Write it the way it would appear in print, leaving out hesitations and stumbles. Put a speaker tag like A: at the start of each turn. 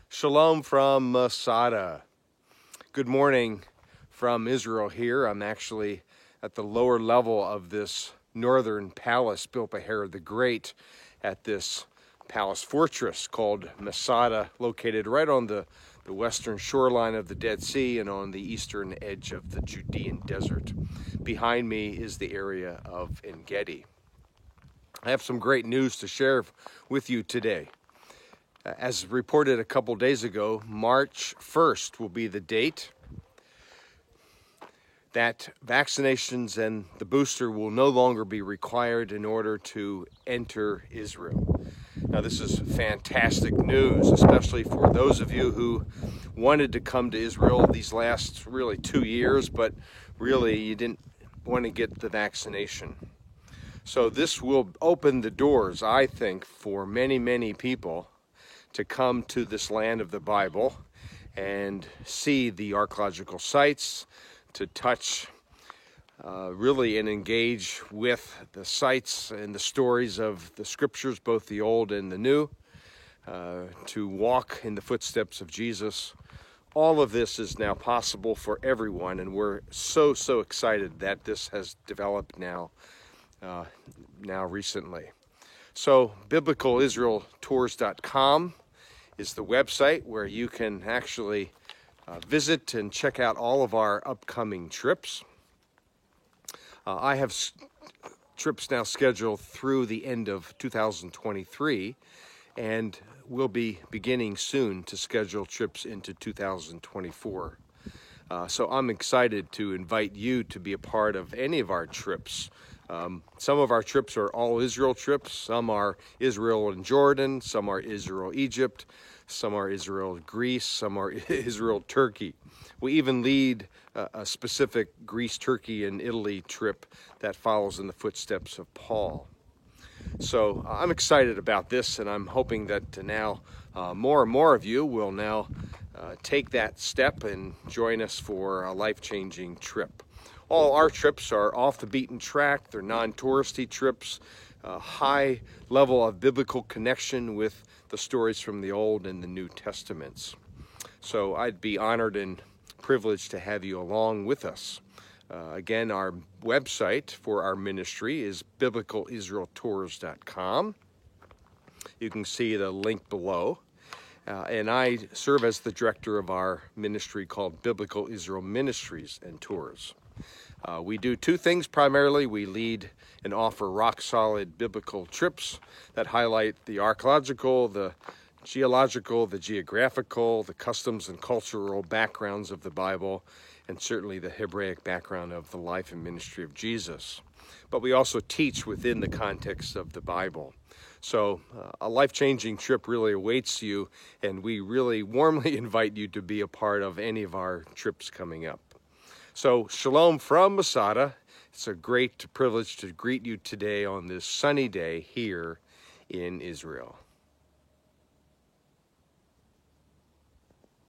A: Shalom from Masada. Good morning from Israel here. I'm actually at the lower level of this northern palace built by Herod the Great at this palace fortress called Masada, located right on the western shoreline of the Dead Sea and on the eastern edge of the Judean desert. Behind me is the area of En Gedi. I have some great news to share with you today. As reported a couple days ago, March 1st will be the date that vaccinations and the booster will no longer be required in order to enter Israel. Now, this is fantastic news, especially for those of you who wanted to come to Israel these last really 2 years, but really you didn't want to get the vaccination. So this will open the doors, I think, for many, many people to come to this land of the Bible and see the archaeological sites, to touch really and engage with the sites and the stories of the scriptures, both the Old and the New, to walk in the footsteps of Jesus. All of this is now possible for everyone, and we're so excited that this has developed now recently. So biblicalisraeltours.com is the website where you can actually visit and check out all of our upcoming trips. I have trips now scheduled through the end of 2023, and we'll be beginning soon to schedule trips into 2024. So I'm excited to invite you to be a part of any of our trips. Some of our trips are all Israel trips. Some are Israel and Jordan. Some are Israel, Egypt. Some are Israel, Greece. Some are Israel, Turkey. We even lead a specific Greece, Turkey, and Italy trip that follows in the footsteps of Paul. So I'm excited about this, and I'm hoping that now more and more of you will now take that step and join us for a life-changing trip. All our trips are off the beaten track. They're non-touristy trips, high level of biblical connection with the stories from the Old and the New Testaments. So I'd be honored and privileged to have you along with us. Again, our website for our ministry is biblicalisraeltours.com. You can see the link below. And I serve as the director of our ministry called Biblical Israel Ministries and Tours. We do two things primarily. We lead and offer rock-solid biblical trips that highlight the archaeological, the geological, the geographical, the customs and cultural backgrounds of the Bible, and certainly the Hebraic background of the life and ministry of Jesus. But we also teach within the context of the Bible. So a life-changing trip really awaits you, and we really warmly invite you to be a part of any of our trips coming up. So shalom from Masada. It's a great privilege to greet you today on this sunny day here in Israel.